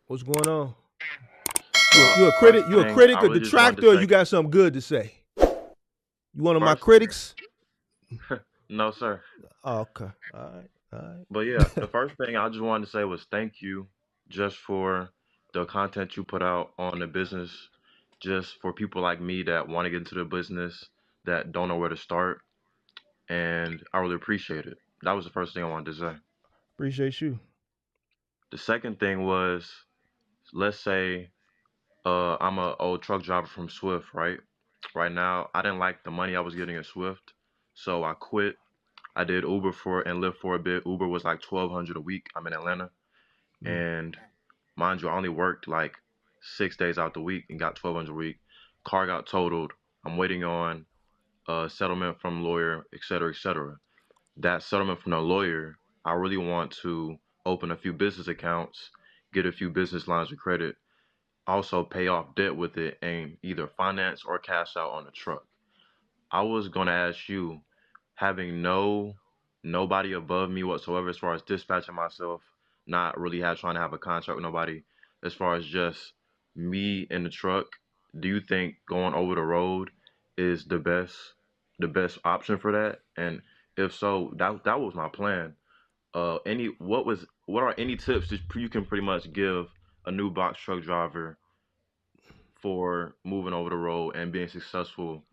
What's going on? You a First critic? You a thing, I critic or really just wanted to detractor? Or say, you got something good to say? You one of my first critics? thing, no, sir. Oh, okay. All right. All But yeah, the first thing I just wanted to say was thank you just for the content you put out on the business, just for people like me that want to get into the business that don't know where to start. And I really appreciate it. That was the first thing I wanted to say. Appreciate you. The second thing was, let's say I'm a old truck driver from Swift, right? Right now, I didn't like the money I was getting at Swift, so I quit. I did Uber for and Lyft for a bit. Uber was like 1,200 a week. I'm in Atlanta, Mm. and mind you, I only worked like 6 days out the week and got 1,200 a week. Car got totaled. I'm waiting on a settlement from lawyer, et cetera, et cetera. That settlement from the lawyer, I really want to open a few business accounts, get a few business lines of credit, also pay off debt with it, and either finance or cash out on the truck. I was gonna ask you, having nobody above me whatsoever as far as dispatching myself, not really have trying to have a contract with nobody, as far as just me in the truck, do you think going over the road is the best option for that? And if so, that was my plan. What are any tips that you can pretty much give a new box truck driver for moving over the road and being successful,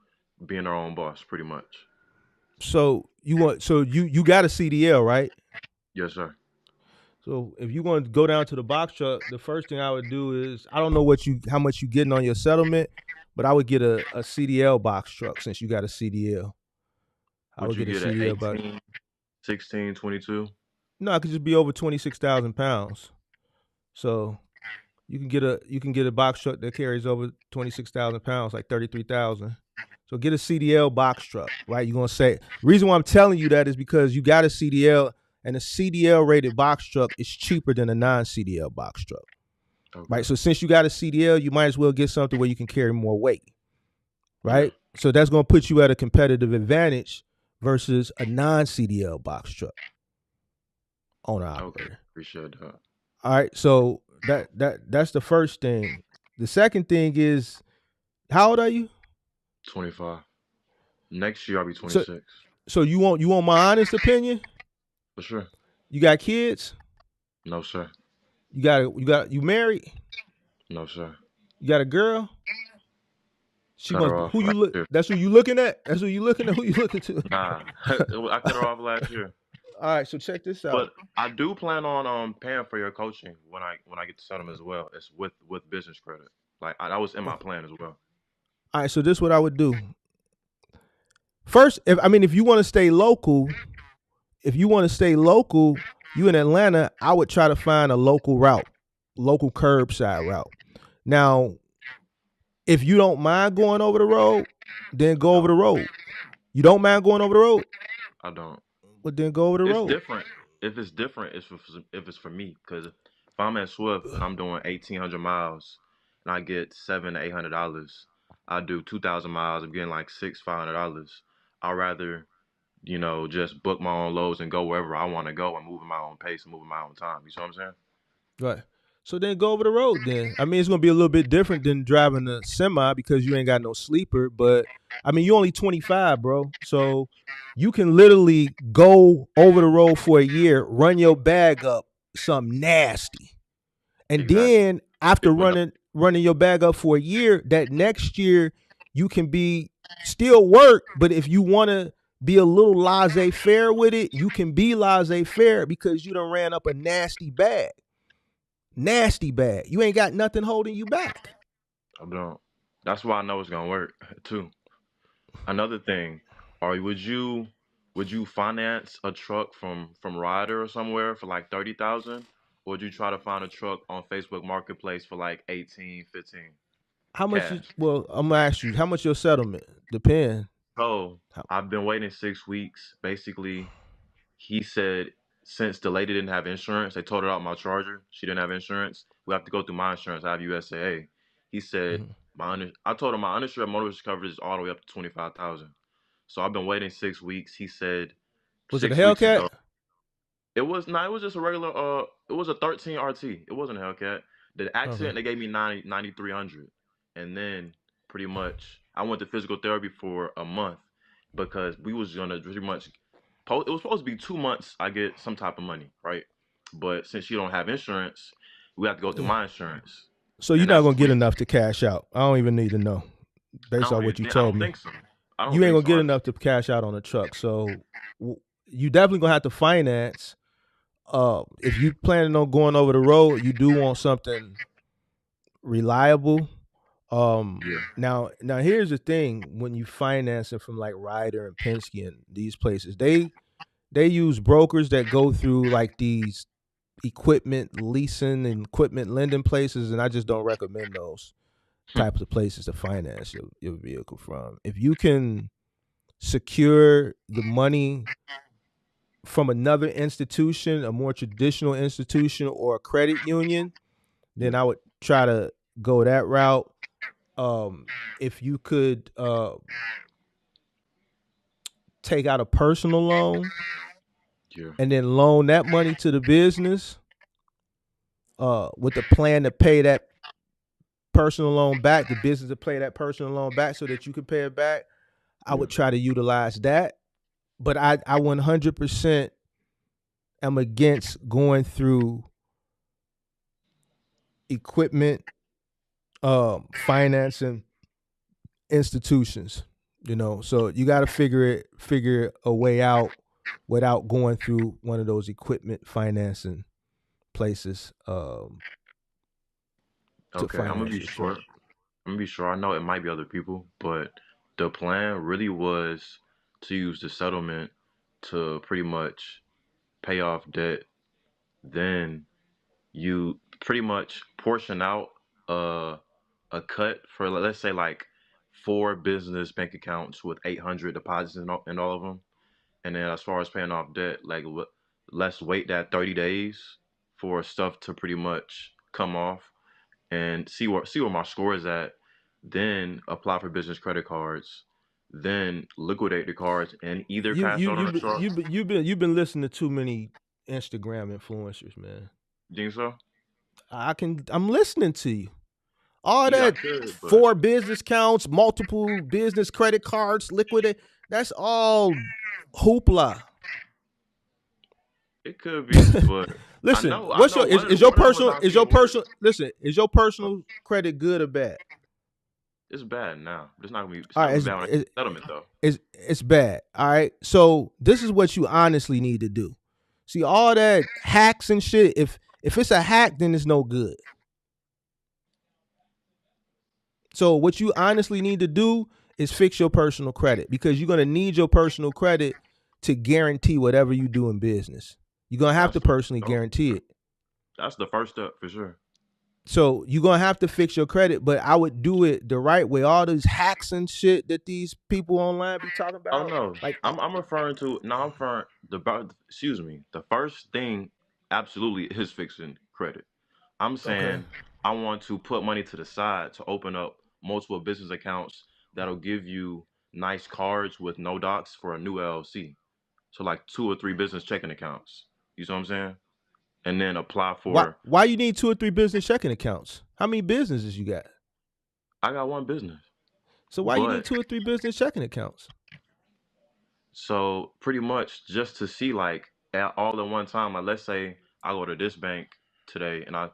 being their own boss, pretty much? So you got a CDL, right? Yes, sir. So if you want to go down to the box truck, the first thing I would do is I don't know what you how much you getting on your settlement, but I would get a CDL box truck since you got a CDL. I Would would you get a get an CDL box. 18, 16, 22? No, it could just be over 26,000 pounds. So you can get a box truck that carries over 26,000 pounds, like 33,000. So get a CDL box truck, right? You're gonna say reason why I'm telling you that is because you got a CDL and a CDL rated box truck is cheaper than a non CDL box truck, right? Okay. So since you got a CDL, you might as well get something where you can carry more weight, Yeah. right? So that's gonna put you at a competitive advantage versus a non CDL box truck owner Okay. operator. Appreciate that. All right, so that's the first thing. The second thing is how old are you? 25. Next year I'll be So 26. you want my honest opinion? For sure. You got kids? No, sir. You married? No, sir. You got a girl? She Cut must her be off who you last look. year. That's who you looking at. That's who you looking at. Who you looking to? Nah, I cut her off last year. All right, so check this out. But I do plan on paying for your coaching when I get to settlement as well. It's with business credit. Like that was in my plan as well. All right, so this is what I would do. First, if you want to stay local, if you want to stay local, you in Atlanta, I would try to find a local route, local curbside route. Now, if you don't mind going over the road, then go over No, the road. You don't mind going over the road, I don't. but then go over the It's road. different. If it's different, if it's for me. Because if I'm at Swift and I'm doing 1,800 miles and I get $700 to $800, I do 2,000 miles. I'm getting like $500. I'd rather just book my own loads and go wherever I want to go and move at my own pace and move at my own time. You see what I'm saying? Right. So then go over the road then. It's gonna be a little bit different than driving a semi because you ain't got no sleeper, but you only 25, bro. So you can literally go over the road for a year, run your bag up something nasty. And Exactly. then after But no, running your bag up for a year, that next year you can be still work, but if you wanna be a little laissez faire with it, you can be laissez faire because you done ran up a nasty bag. Nasty bag. You ain't got nothing holding you back. I don't. That's why I know it's gonna work too. Another thing, or would you finance a truck from Ryder or somewhere for like 30,000? Or would you try to find a truck on Facebook Marketplace for like 18, 15 How much you? cash? Well, I'm gonna ask you. How much your settlement? Depend. So How, I've been waiting 6 weeks. Basically, he said since the lady didn't have insurance, they told her out my charger. She didn't have insurance. We have to go through my insurance. I have USAA. He said mhm. I told him my uninsured motorist coverage is all the way up to 25,000. So I've been waiting 6 weeks. He said Was it a 6 weeks Hellcat? ago. It was not. It was just a regular. It was a 13 RT. It wasn't a Hellcat. The Okay. accident they gave me 9,300, and then pretty much I went to physical therapy for a month because we was gonna pretty much. It was supposed to be 2 months. I get some type of money, right? But since you don't have insurance, we have to go through my insurance, So you're and not that's gonna get we. enough to cash out. I don't even need to know, based on what you I told don't me. think so. I don't You ain't think gonna so, get honestly. enough to cash out on a truck. So you definitely gonna have to finance. If you planning on going over the road, you do want something reliable. Yeah, Now here's the thing: when you finance it from like Ryder and Penske and these places, they use brokers that go through like these equipment leasing and equipment lending places, and I just don't recommend those types of places to finance your vehicle from. If you can secure the money from another institution, a more traditional institution or a credit union, then yeah, I would try to go that route. If you could take out a personal loan yeah, and then loan that money to the business with the plan to pay that personal loan back, the business to pay that personal loan back so that you can pay it back, I yeah. would try to utilize that. But I 100% am against going through equipment financing institutions. So you got to figure a way out without going through one of those equipment financing places to Okay, I'm gonna finance be your short. truck. I'm gonna be sure. I know it might be other people, but the plan really was to use the settlement to pretty much pay off debt. Then you pretty much portion out a a cut for let's say like four business bank accounts with 800 deposits in all of them. And then as far as paying off debt, like let's wait that 30 days for stuff to pretty much come off and see where my score is at, then apply for business credit cards, then liquidate the cards and either You cash you out on you a truck. you've been listening to too many Instagram influencers, man. You think so? I'm listening to you. All Yeah, I that could, but 4 business counts, multiple business credit cards, liquidate. That's all hoopla. it could be. But Listen, I what's know your one is of your them is personal not is your being weird. personal listen, is your But personal credit good or bad? it's bad now. But it's All not right, gonna be bad when I get the settlement though. it's bad. All right. So this is what you honestly need to do. See all that hacks and shit. If it's a hack, then it's no good. So what you honestly need to do is fix your personal credit because you're gonna need your personal credit to guarantee whatever you do in business. You're gonna have That's to the personally oh, guarantee it. that's the first step for sure. So you're gonna have to fix your credit, but I would do it the right way. All these hacks and shit that these people online be talking Oh about, no, like, I'm referring to no, I'm referring excuse me. The first thing absolutely is fixing credit. I'm okay, saying I want to put money to the side to open up multiple business accounts that'll give you nice cards with no docs for a new LLC. So like two or three business checking accounts. You see what I'm saying? And then apply why for. why you need 2 or 3 business checking accounts? How many businesses you got? I got one business, So why you need but 2 or 3 business checking accounts? so pretty much just to see like all at one time. Like let's say I go to this bank today and I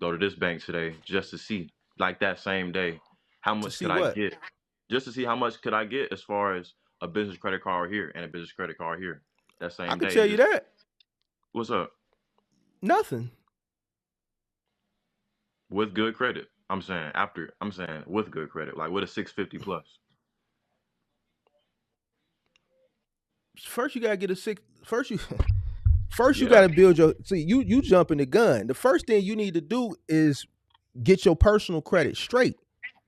go to this bank today just to see like that same day how To much see could I what? get, just to see how much could I get as far as a business credit card here and a business credit card here that I same could day. tell you Just that. what's up Nothing. with good credit. I'm saying with good credit, like with a 650 plus. First you gotta get a six. First you first you Yeah, gotta build your. See, you jumping the gun. The first thing you need to do is get your personal credit straight.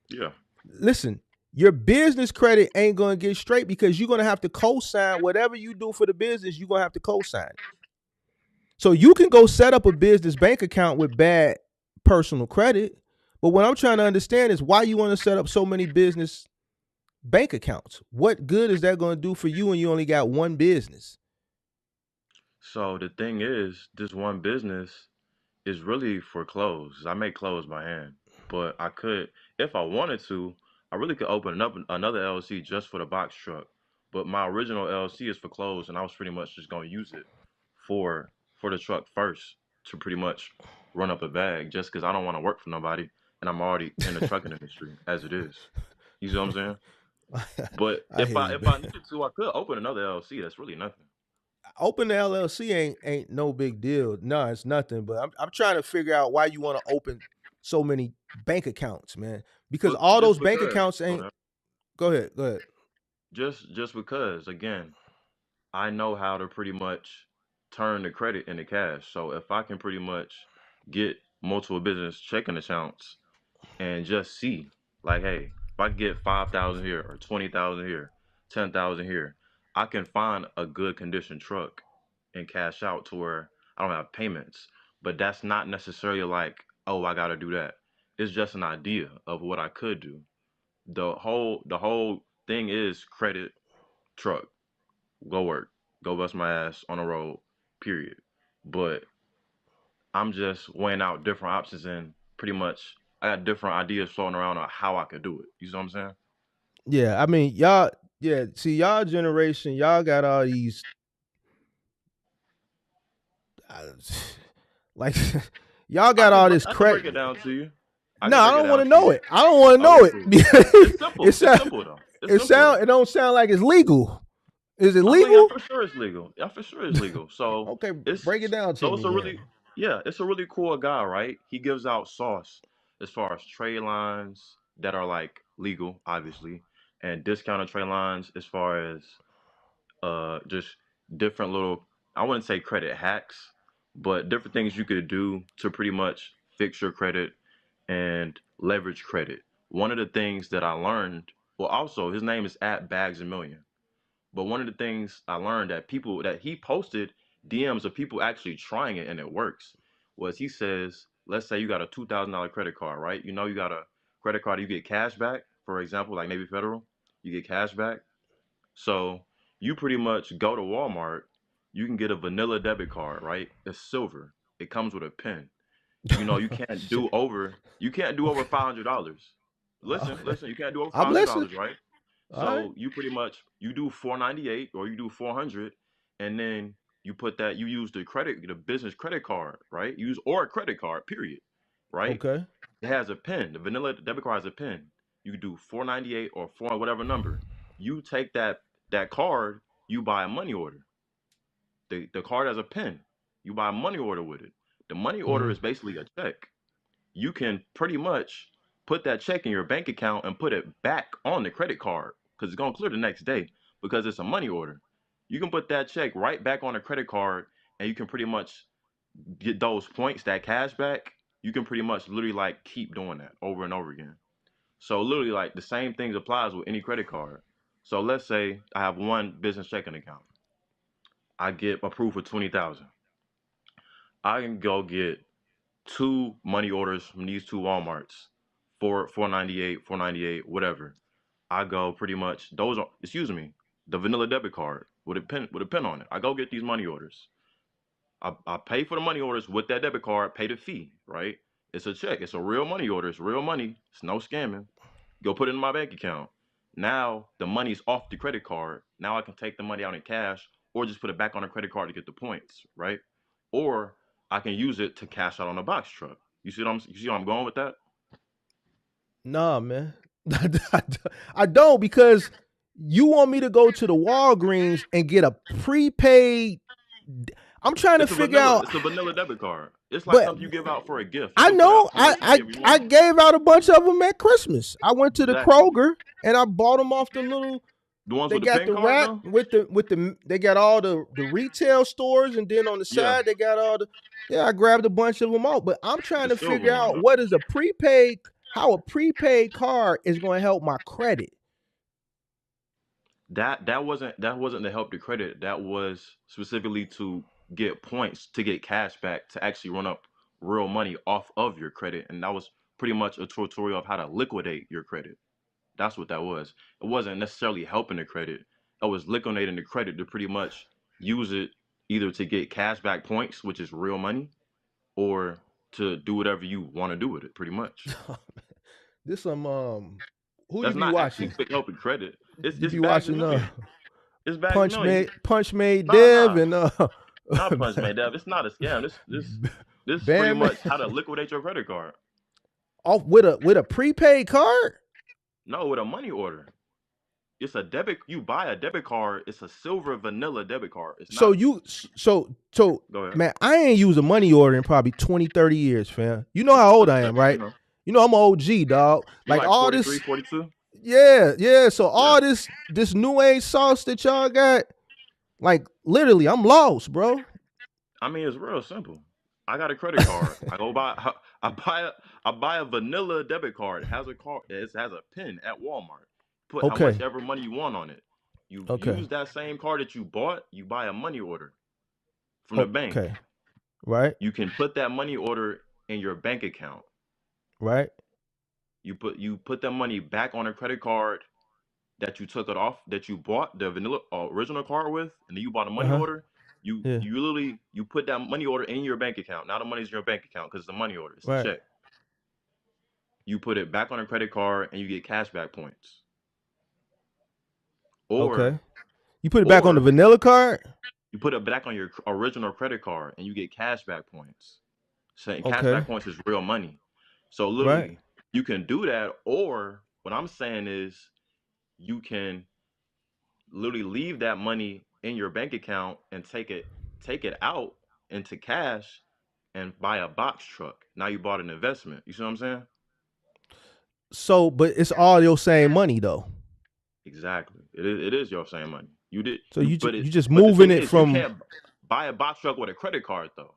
yeah. Listen, your business credit ain't gonna get straight because you're gonna have to co-sign whatever you do for the business. You're gonna have to co-sign it. So you can go set up a business bank account with bad personal credit, but what I'm trying to understand is why you want to set up so many business bank accounts. What good is that going to do for you when you only got one business? So the thing is, this one business It's really for clothes. I make clothes by hand, but I could, if I wanted to, I really could open up another LLC just for the box truck. But my original LLC is for clothes, and I was pretty much just gonna use it for for the truck first to pretty much run up a bag, just because I don't want to work for nobody, and I'm already in the trucking industry as it is. You see what I'm saying? But I hear you, if I man. needed to, I could open another LLC. That's really nothing. Open the LLC ain't no big deal. No, it's nothing. But I'm trying to figure out why you want to open so many bank accounts, man. Because But all just those bank because, accounts ain't. Go ahead. Go ahead. just because, again, I know how to pretty much turn the credit into cash. So if I can pretty much get multiple business checking accounts and just see, like, hey, if I get 5,000 here or 20,000 here, 10,000 here, I can find a good condition truck and cash out to where I don't have payments. But that's not necessarily like, oh, I got to do that. It's just an idea of what I could do. The whole thing is credit truck, go work, go bust my ass on the road, period. But I'm just weighing out different options and pretty much I got different ideas floating around on how I could do it. You see what I'm saying? Yeah, I mean, y'all. Yeah, see, y'all generation, y'all got all these uh, like y'all got all this I can break credit. it down to you. I No, can I break it don't want down to to know you. it. I don't want to know Okay, it cool. because It's it simple. It's sound simple though. It's simple though. it don't sound like it's legal. Is it I mean, yeah, legal? for sure it's legal. Yeah, for sure it's legal. So Okay, it's break it down to so it's me a then. really yeah, it's a really cool guy, right? He gives out sauce as far as trade lines that are like legal, obviously, and discounted trade lines as far as just different little, I wouldn't say credit hacks, but different things you could do to pretty much fix your credit and leverage credit. One of the things that I learned, well, also his name is at Bags a Million. But one of the things I learned that people that he posted DMs of people actually trying it and it works was he says, let's say you got a $2,000 credit card, right? You know you got a credit card, you get cash back, for example, like maybe Federal, you get cash back. So you pretty much go to Walmart, you can get a vanilla debit card, right? It's silver. It comes with a pen. You know, Shit. you can't do over Okay. $500. Oh, Listen, you can't do over I'm five hundred listening. dollars, right? All right. So you pretty much you do 498 or you do 400, and then you put that you use the business credit card, right? Use or a credit card, period, right? Okay. It has a pin. The vanilla debit card has a pin. You can do 498 or four whatever number. You take that card, you buy a money order. The card has a pin. You buy a money order with it. The money order Hmm. is basically a check. You can pretty much put that check in your bank account and put it back on the credit card because it's gonna clear the next day because it's a money order. You can put that check right back on the credit card and you can pretty much get those points, that cash back. You can pretty much literally like keep doing that over and over again. So literally like the same things applies with any credit card. So let's say I have one business checking account. I get approved for 20,000. I can go get two money orders from these two Walmarts, 498, 498, whatever. I go pretty much those are excuse me, the vanilla debit card with a pin on it. I go get these money orders. I pay for the money orders with that debit card, pay the fee, right? It's a check. It's a real money order. It's real money. It's no scamming. Go put it in my bank account. Now the money's off the credit card. Now I can take the money out in cash or just put it back on the credit card to get the points, right? Or I can use it to cash out on a box truck. You see what I'm going with that? Nah, man. I don't because you want me to go to the Walgreens and get a prepaid. I'm trying to figure out, It's a vanilla debit card. It's like but something you give out for a gift. You I can put know out points to give your I mom. gave out a bunch of them at Christmas. I went to the Exactly. Kroger and I bought them off the little. The ones They with the got pin the card rack though? with the. They got all the retail stores, and then on the Yeah, side they got all the. Yeah, I grabbed a bunch of them out, but I'm trying the to silver figure one out though. what is a prepaid. How a prepaid card is going to help my credit. That wasn't to help the credit. That was specifically to get points to get cash back to actually run up real money off of your credit, and that was pretty much a tutorial of how to liquidate your credit. That's what that was. It wasn't necessarily helping the credit. It was liquidating the credit to pretty much use it either to get cash back points, which is real money, or to do whatever you want to do with it, pretty much. This some who you That's be not actually watching? quick helping credit. It's You it's be bags of watching millions. It's bags of millions. Punch made Nah, Dev nah, and not punch made up. It's not a scam. This is pretty Bam much how to liquidate your credit card. off with a prepaid card. No, with a money order. It's a debit. You buy a debit card. It's a silver vanilla debit card. It's So not. you so Go ahead. man, I ain't used a money order in probably 20, 30 years, fam. You know how old I am, Understandable, right? You know I'm an OG, dog. You're Like like all 43, this, 42. yeah. So Yeah. all this new age sauce that y'all got, like literally, I'm lost, bro. I mean, it's real simple. I got a credit card. I go buy. I buy a vanilla debit card. It has a card. It has a pin at Walmart. Put how much Okay, ever money you want on it. You okay, use that same card that you bought. You buy a money order from the bank. okay. Right, You can put that money order in your bank account. right. You put that money back on a credit card that you took it off that you bought the vanilla original card with, and then you bought a Uh money huh. order. You Yeah. you literally you put that money order in your bank account. Now the money's in your bank account because it's a money order. It's a Right, check. You put it back on a credit card and you get cashback points. Or okay. You put it back on the or vanilla card. you put it back on your original credit card and you get cashback points. Saying Okay. cashback points is real money. So Right. literally, you can do that. Or what I'm saying is you can literally leave that money in your bank account and take it out into cash and buy a box truck. Now you bought an investment. You see what I'm saying? So, but it's all your same money though. Exactly. It is your same money. You did So you you just but the moving thing it is you from. can't buy a box truck with a credit card though.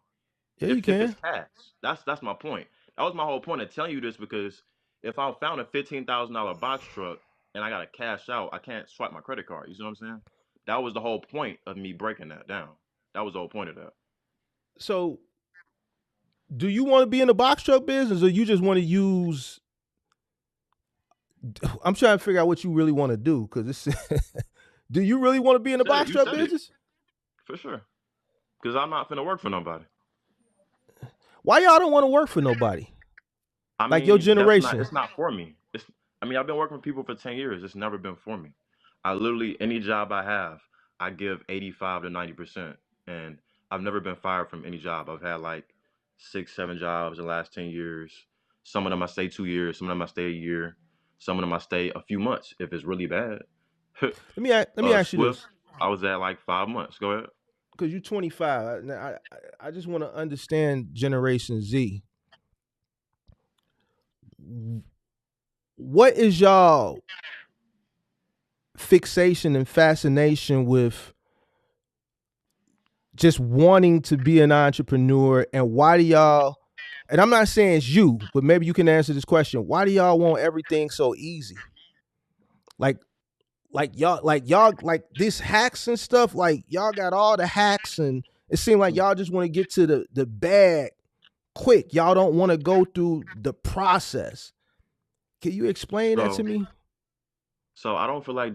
Yeah, you If it's can. cash. That's my point. That was my whole point of telling you this because if I found a $15,000 box truck and I got to cash out, I can't swipe my credit card. You see what I'm saying? That was the whole point of me breaking that down. That was the whole point of that. So, do you want to be in the box truck business, or you just want to use? I'm trying to figure out what you really want to do because it's. Do you really want to be in You the said it. box You truck said it business? for sure. Because I'm not finna work for nobody. Why y'all don't want to work for nobody? I Like your mean, that's not. generation. It's not for me. It's. I mean, I've been working with people for 10 years. It's never been for me. I literally any job I have, I give 85 to 90%, and I've never been fired from any job. I've had like 6, 7 jobs in the last 10 years. Some of them I stay 2 years. Some of them I stay a year. Some of them I stay a few months if it's really bad. Let me ask you Swift, this I was at like 5 months. Go ahead. because you're 25. I just want to understand Generation Z. What is y'all fixation and fascination with just wanting to be an entrepreneur, and why do y'all, and I'm not saying it's you, but maybe you can answer this question, why do y'all want everything so easy? like y'all like this hacks and stuff, like y'all got all the hacks, and it seems like y'all just want to get to the bag quick. Y'all don't want to go through the process. Can you explain that to So, me? so I don't feel like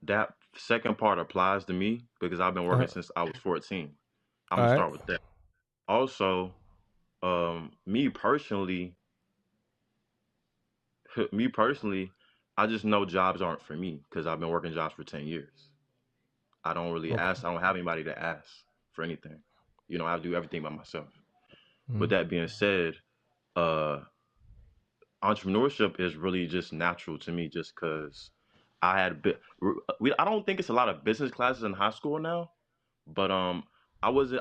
that second part applies to me because I've been working Uh, since I was 14. I'm all gonna right. start with that. Also, me personally, me personally, I just know jobs aren't for me because I've been working jobs for 10 years. I don't really Okay. ask. I don't have anybody to ask for anything. I do everything by myself. With Mhm. that being said, uh, entrepreneurship is really just natural to me just because I don't think it's a lot of business classes in high school now, but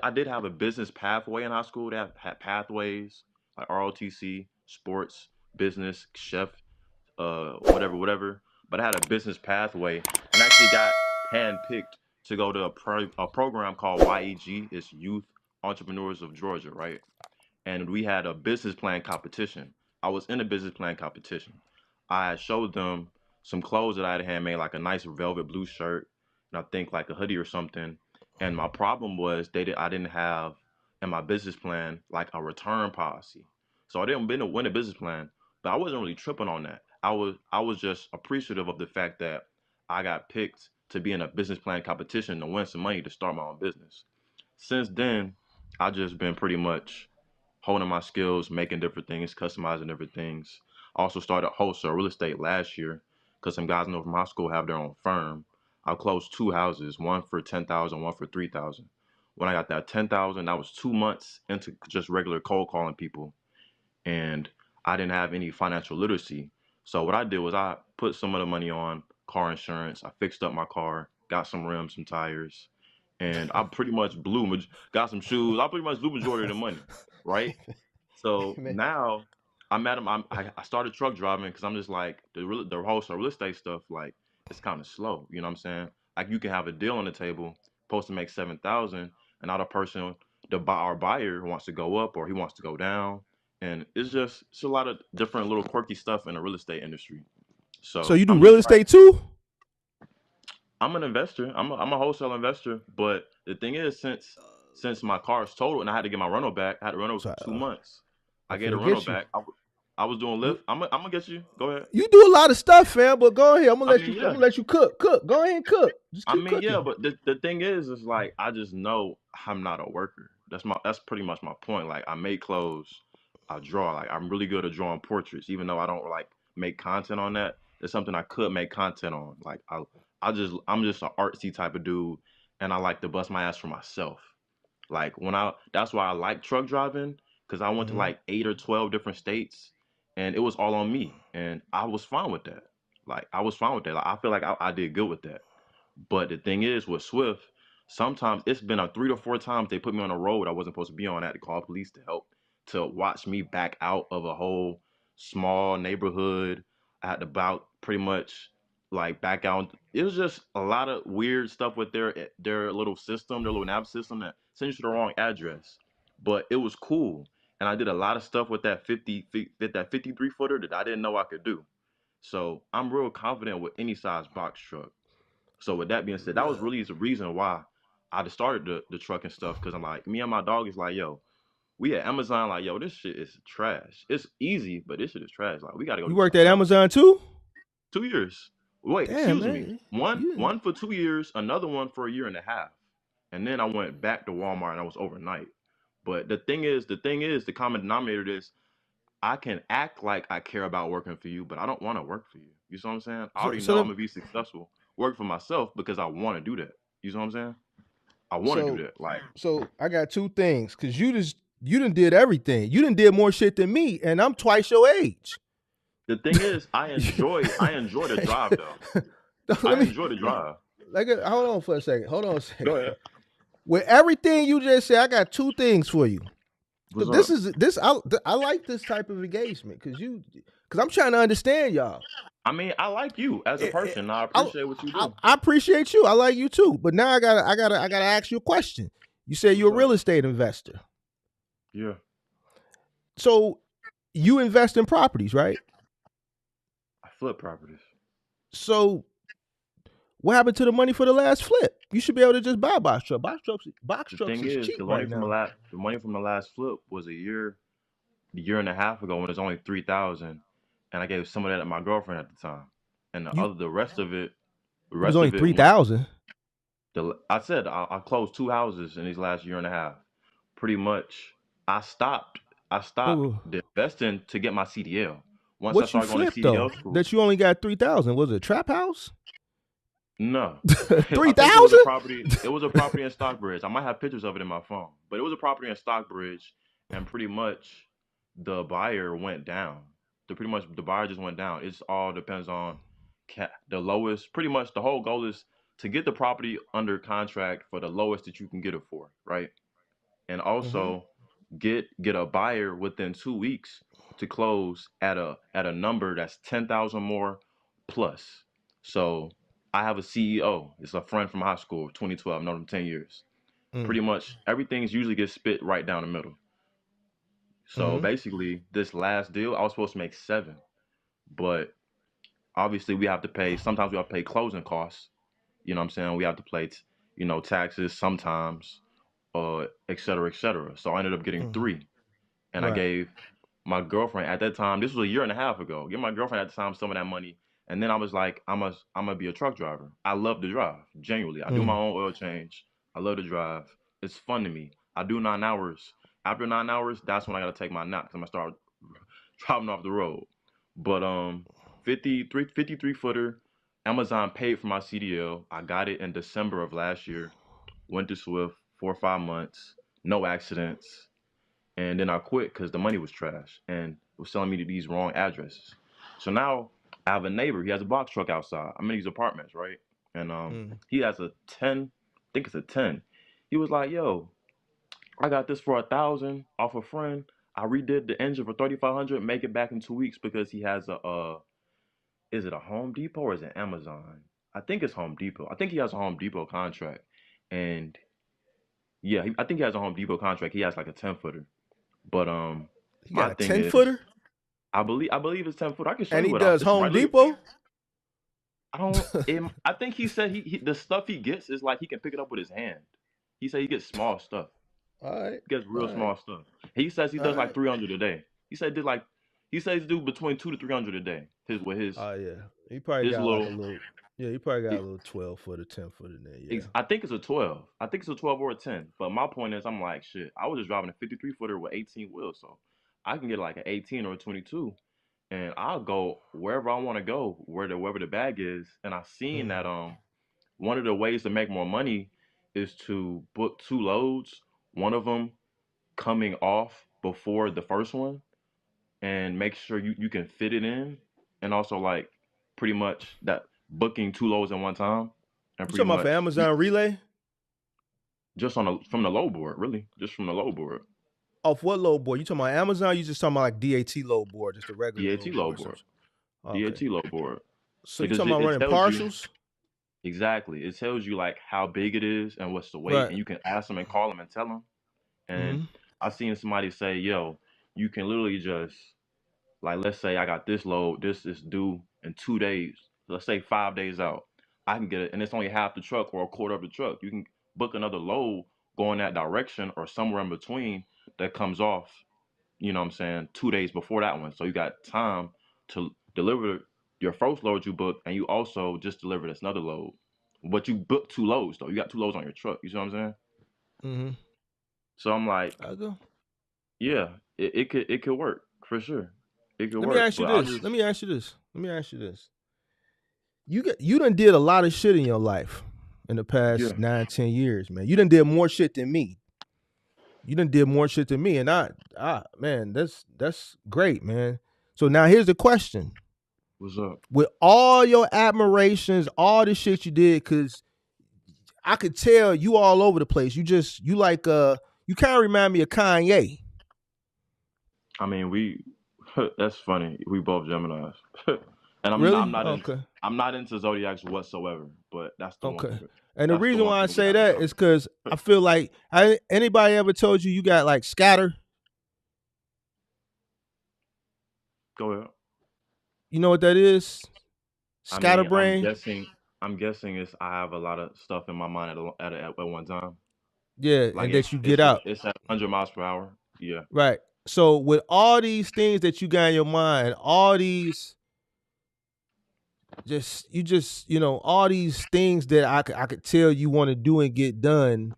I did have a business pathway in high school that had pathways like ROTC, sports, business, chef, whatever. But I had a business pathway and I actually got handpicked to go to a program called YEG. It's Youth Entrepreneurs of Georgia, right? And we had a business plan competition. I was in a business plan competition. I showed them some clothes that I had handmade, like a nice velvet blue shirt, and I think like a hoodie or something. And my problem was I didn't have in my business plan like a return policy. So I didn't win a business plan, but I wasn't really tripping on that. I was just appreciative of the fact that I got picked to be in a business plan competition to win some money to start my own business. Since then, I just been pretty much honing my skills, making different things, customizing different things. I also started wholesale real estate last year because some guys I know from high school have their own firm. I closed two houses, one for 10,000, one for 3,000. When I got that 10,000, that was 2 months into just regular cold calling people, and I didn't have any financial literacy. So what I did was I put some of the money on car insurance. I fixed up my car, got some rims, some tires, and I pretty much got some shoes. I pretty much blew majority of the money, right? So Man. now I'm at him. I started truck driving because I'm just like the wholesale real estate stuff. Like it's kind of slow. You know what I'm saying? Like you can have a deal on the table, supposed to make 7,000, and now the person, our buyer wants to go up or he wants to go down, and it's a lot of different little quirky stuff in the real estate industry. So So you do I'm real just like estate too? I'm an investor. I'm a wholesale investor. But the thing is, since my car is totaled and I had to get my rental back, I had to rental So for 2 months. I I'm get a finna rental get you. back. I was doing You Lyft. I'm gonna get you. Go ahead. you do a lot of stuff, fam. But go ahead. I mean, I'm yeah. gonna let you cook. Cook. Go ahead and cook. Just I keep mean, yeah. cooking. But the thing is like I just know I'm not a worker. That's pretty much my point. Like I make clothes, I draw. Like I'm really good at drawing portraits, even though I don't like make content on that. It's something I could make content on. Like I'm just an artsy type of dude, and I like to bust my ass for myself. Like that's why I like truck driving because I went to Mm-hmm. like 8 or 12 different states, and it was all on me, and I was fine with that. Like I was fine with that. Like I feel like I did good with that. But the thing is, with Swift, sometimes it's been a 3 to 4 times they put me on a road I wasn't supposed to be on. I had to call police to help to watch me back out of a whole small neighborhood. I had to about pretty much like back out. It was just a lot of weird stuff with their little system, their little nav system that sent you to the wrong address. But it was cool, and I did a lot of stuff with that 53 footer that I didn't know I could do. So I'm real confident with any size box truck. So with that being said, that was really the reason why I just started the trucking stuff because I'm like, me and my dog is like, yo, we at Amazon, like, yo, this shit is trash. It's easy, but this shit is trash. Like, we got to go You do worked something at else. Amazon too? 2 years. Wait, Damn, excuse me. man. One You one for 2 years, another one for a year and a half, and then I went back to Walmart and I was overnight. But the common denominator is I can act like I care about working for you, but I don't want to work for you. You see what I'm saying? I so already so know I'm let, gonna be successful. Work for myself because I want to do that. You see what I'm saying? I want to do so that. Like so I got two things because you done did everything. You done did more shit than me, and I'm twice your age. the thing is, I enjoy the drive though. Let I me enjoy the drive. like hold on for a second. Hold on a second. Go ahead. With everything you just said, I got two things for you. What's Cause this up? is this I like this type of engagement because I'm trying to understand y'all. I mean, I like you as a Eh, eh, person. I I, appreciate what you do. I appreciate you. I like you too. But now I gotta ask you a question. You say you're What's a up? real estate investor. Yeah, So you invest in properties, right? I flip properties. So what happened to the money for the last flip? You should be able to just buy box truck. Box The trucks thing is is, cheap right now. the money from the last flip was a year and a half ago when it was only 3,000, and I gave some of that to my girlfriend at the time, and You the it was rest only of it three went. thousand. I said I closed two houses in these last year and a half. Pretty much, I stopped. I stopped Wait, investing to get my CDL. Once I what you started going to flipped though? CDL school, That you only got 3,000? Was it a trap house? no, Three I think it was a thousand? property. It was a property in Stockbridge. I might have pictures of it in my phone, but it was a property in Stockbridge, and pretty much the buyer went down. The buyer just went down. It's all depends on the lowest. Pretty much the whole goal is to get the property under contract for the lowest that you can get it for, right? And Mm-hmm. also get a buyer within 2 weeks to close at a number that's 10,000 more plus. So I have a CEO. It's a friend from high school, 2012. Known him 10 years. Mm. Pretty much everything's usually gets spit right down the middle. So Mm-hmm. basically, this last deal, I was supposed to make seven, but obviously we have to pay. Sometimes we have to pay closing costs. You know what I'm saying? We have to pay, taxes sometimes, et cetera, et cetera. So I ended up getting Mm-hmm. three. And I Right. gave my girlfriend at that time, this was a year and a half ago, give my girlfriend at the time some of that money. And then I was like, I'm gonna be a truck driver. I love to drive, genuinely. I do my Mm. own oil change. I love to drive. It's fun to me. I do 9 hours After 9 hours, that's when I gotta take my nap because I'm gonna start driving off the road. But 53 footer, Amazon paid for my CDL. I got it in December of last year. Went to Swift 4 or 5 months, no accidents, and then I quit because the money was trash and it was selling me to these wrong addresses. So now I have a neighbor. He has a box truck outside. I'm in these apartments, right? And Mm. he has a 10. I think it's a 10. He was like, "Yo, I got this for 1,000 off a friend. I redid the engine for 3,500. Make it back in 2 weeks because he has a is it a Home Depot or is it Amazon? I think it's Home Depot. I think he has a Home Depot contract, and yeah, I think he has a Home Depot contract. He has like a 10 footer. But He my got a thing 10 is, footer I believe it's 10 foot. I can show and you he what I. does It's Home right. Look, Depot. I don't. I think he said he the stuff he gets is like he can pick it up with his hand. He said he gets small stuff. All right. He gets All real right. small stuff. He says he All does like right. 300 a day. He said did like he says he do between 2 to 300 a day. His with Oh yeah. He probably his got like little. a little. Yeah, he probably got a little 12 foot or 10 foot in there. Yeah. I think it's a 12. I think it's a 12 or a 10. But my point is, I'm like, shit. I was just driving a 53 footer with 18 wheels, so I can get like an 18 or a 22, and I'll go wherever I want to go, wherever the bag is. And I seen Mm. that one of the ways to make more money is to book two loads. One of them coming off before the first one, and make sure you can fit it in, and also like pretty much that booking two loads at one time, and You pretty talking about for much Amazon Relay? just on from the low board, really, just from the low board, Off what load board? You talking about Amazon? You just talking about like DAT load board, just a regular DAT load low board or board, something? Okay. DAT low board, So you because talking about it running tells you partials? exactly. It tells you like how big it is and what's the weight, Right. and you can ask them and call them and tell them. And Mm-hmm. I seen somebody say, "Yo, you can literally just like let's say I got this load, this is due in 2 days. Let's say 5 days out. I can get it, and it's only half the truck or a quarter of the truck. You can book another load going that direction or somewhere in between that comes off. You know what I'm saying? 2 days before that one, so you got time to deliver your first load you booked, and you also just delivered this another load. But you booked two loads though. You got two loads on your truck. You see what I'm saying? Mm-hmm. So I'm like, I go. yeah, it could work for sure. It could Let me work, ask you but I this. just Let me ask you this. Let me ask you this. You done did a lot of shit in your life in the yeah. past 9, 10 years, man. You done did more shit than me. You done did more shit than me, and man, that's great, man. So now here's the question: What's up? with all your admirations, all the shit you did, because I could tell you all over the place. You like you kind of remind me of Kanye. I mean, we that's funny. We both Geminis, and I'm Really? not in Okay. I'm not into zodiacs whatsoever. But that's the one Okay. thing. And the That's the reason one why I thing we say have in that common. is because I feel like anybody ever told you got like scatter? Go ahead. You know what that is? I mean, Scatterbrain. I'm guessing it's I have a lot of stuff in my mind at one time. Yeah, Like and that you get out. it's at 100 miles per hour. Yeah. Right. So with all these things that you got in your mind, all these all these things that I could tell you want to do and get done,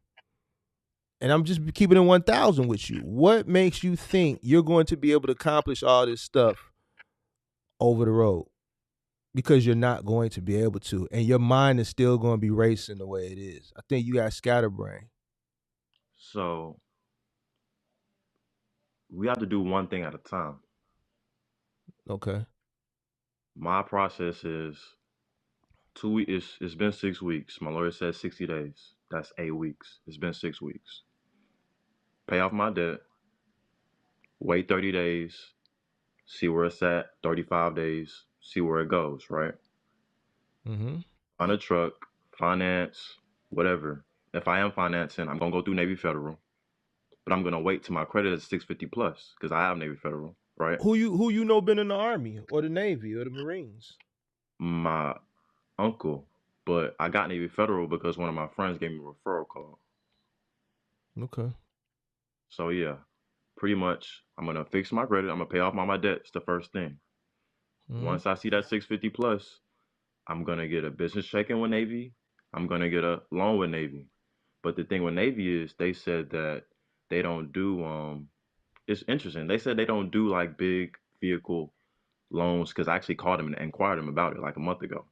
and I'm just keeping it 1,000 with you. What makes you think you're going to be able to accomplish all this stuff over the road? Because you're not going to be able to, and your mind is still going to be racing the way it is. I think you got scatterbrain. So we have to do one thing at a time. Okay. My process is 2 weeks. It's been 6 weeks. My lawyer says 60 days. That's 8 weeks. It's been 6 weeks. Pay off my debt. Wait 30 days. See where it's at. 35 days. See where it goes. Right. Mm-hmm. On a truck, finance, whatever. If I am financing, I'm gonna go through Navy Federal, but I'm gonna wait till my credit is 650 plus because I have Navy Federal, right? Who you know been in the army or the navy or the marines? My uncle, but I got Navy Federal because one of my friends gave me a referral code. Okay. So yeah, pretty much I'm gonna fix my credit. I'm gonna pay off my debts the first thing. Mm-hmm. Once I see that 650 plus, I'm gonna get a business checking with Navy. I'm gonna get a loan with Navy. But the thing with Navy is they said that they don't do it's interesting. They said they don't do like big vehicle loans because I actually called them and inquired them about it like a month ago.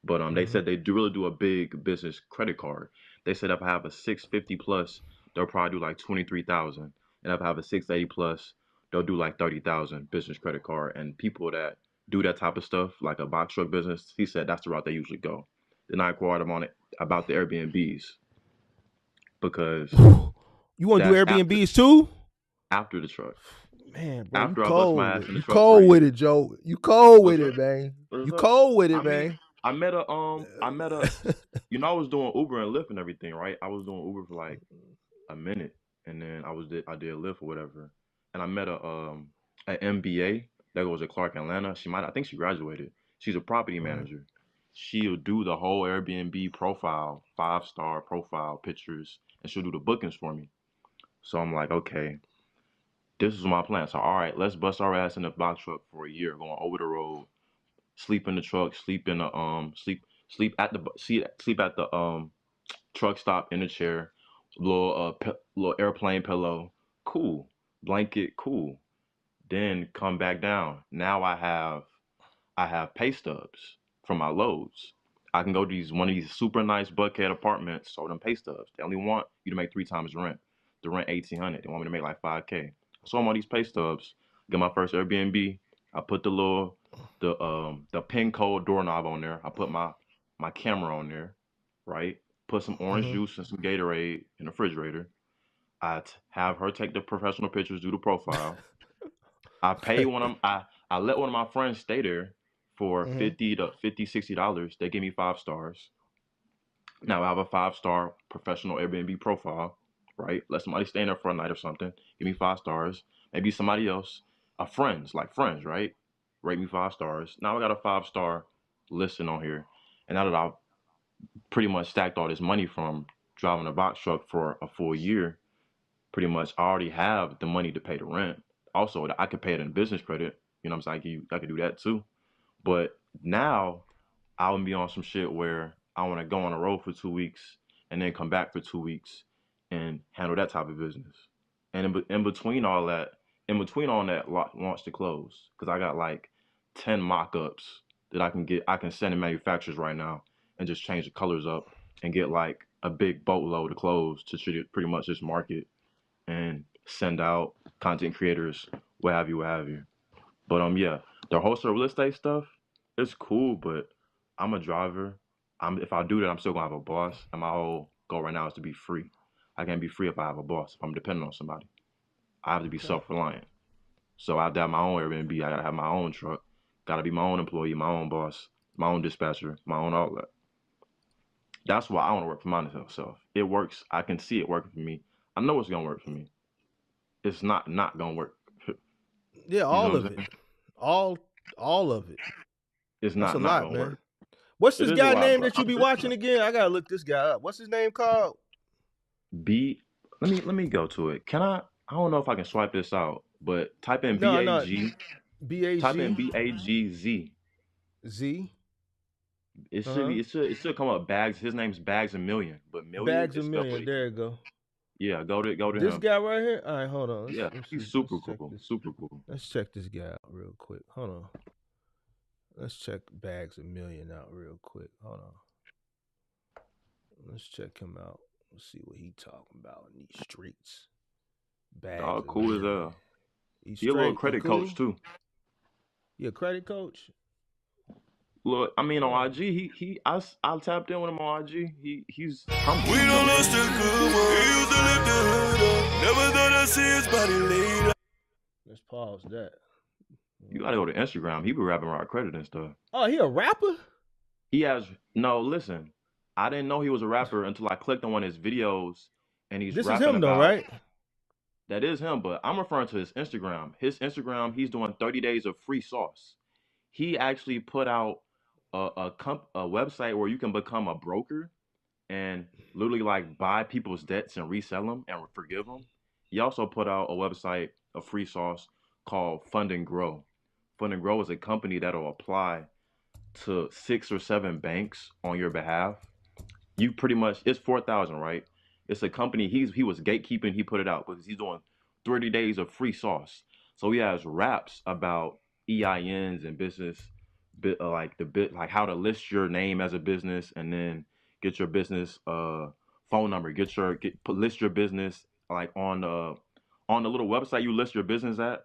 But they Mm-hmm. said they do really do a big business credit card. They said if I have a 650 plus, they'll probably do like 23,000, and if I have a 680 plus, they'll do like 30,000 business credit card. And people that do that type of stuff, like a box truck business, he said that's the route they usually go. Then I inquired him on it about the Airbnbs because You want to do that's Airbnbs too? after the truck. Man, bro, you After I bust cold my with ass it. in the You truck for a cold with year. it, Joe. You cold with What's it, up? man. What's You up? cold with it, I mean, man. I was doing Uber and Lyft and everything, right? I was doing Uber for like a minute, and then I did Lyft or whatever, and I met an MBA that goes to Clark, Atlanta. I think she graduated. She's a property Uh-huh. manager. She'll do the whole Airbnb profile, 5-star profile pictures, and she'll do the bookings for me. So I'm like, okay, this is my plan. So all right, let's bust our ass in the box truck for a year, going over the road, sleep in the truck, sleep in the sleep at the truck stop in a chair, little airplane pillow, cool, blanket, cool. Then come back down. Now I have pay stubs from my loads. I can go to one of these super nice Buckhead apartments, show them pay stubs. They only want you to make 3 times the rent. The rent 1,800. They want me to make like 5K. So I'm on these pay stubs. Get my first Airbnb. I put the pin code doorknob on there. I put my camera on there, right? Put some orange Mm-hmm. juice and some Gatorade in the refrigerator. Have her take the professional pictures, do the profile. I pay one of I let one of my friends stay there for Mm-hmm. 50 to $60. They give me 5 stars. Now I have a 5 star professional Airbnb profile, right? Let somebody stay in there for a night or something. Give me 5 stars. Maybe somebody else, friends, right? Rate me 5 stars. Now I got a 5 star listing on here. And now that I've pretty much stacked all this money from driving a box truck for a full year, pretty much I already have the money to pay the rent. Also, I could pay it in business credit. You know what I'm saying? I could do that too. But now I would be on some shit where I want to go on the road for 2 weeks and then come back for 2 weeks and handle that type of business. And in between all that, launch to close, because I got like 10 mock-ups that I can send to manufacturers right now and just change the colors up and get like a big boatload of clothes to pretty much just market and send out content creators, what have you. But yeah, the wholesale real estate stuff, it's cool, but I'm a driver. If I do that, I'm still gonna have a boss, and my whole goal right now is to be free. I can't be free if I have a boss. If I'm dependent on somebody, I have to be Okay. self-reliant. So I have to have my own Airbnb. I gotta have my own truck. Gotta be my own employee, my own boss, my own dispatcher, my own all that. That's why I want to work for myself. It works. I can see it working for me. I know it's gonna work for me. It's not gonna work. Yeah, You know all what I'm of it. saying? All all of it. It's That's a not lot, gonna man. work. What's It this is a guy lot, name but that you be watching again? I gotta look this guy up. What's his name called? B. Let me go to it. Can I? I don't know if I can swipe this out, but type in B No, A no. G. B A Type in G BAGZ. Z. It Uh should huh. be. It should come up. Bags. His name's Bags a Million, but million Bags a is spelled million. with. There you go. Yeah, go to This him. guy right here. All right, hold on. Yeah, Let's he's see. super cool. This. Super cool. Let's check this guy out real quick. Hold on. Let's check Bags a Million out real quick. Hold on. Let's check him out. Let's see what he talking about in these streets. Bags Dog, a cool as Million. hell. He He a little straight. He credit coach cool. too. You a credit coach? Look, I mean on Oh. IG, I tapped in with him on IG. He's humble. We You know don't what I'm lost saying? a good one. He used to lift the hood up. Never thought I'd see his body laid up. Let's pause that. You gotta go to Instagram. He be rapping around credit and stuff. Oh, he a rapper? He has no. Listen, I didn't know he was a rapper until I clicked on one of his videos, and he's This is rapping him though, about right? that is him. But I'm referring to his Instagram. His Instagram, he's doing 30 days of free sauce. He actually put out a website where you can become a broker and literally like buy people's debts and resell them and forgive them. He also put out a website of free sauce called Fund and Grow. Fund and Grow is a company that'll apply to 6 or 7 banks on your behalf. You pretty much it's 4,000, right? It's a company. He was gatekeeping. He put it out because he's doing 30 days of free sauce. So he has raps about EINs and business, like like how to list your name as a business, and then get your business phone number. List your business like on the little website you list your business at,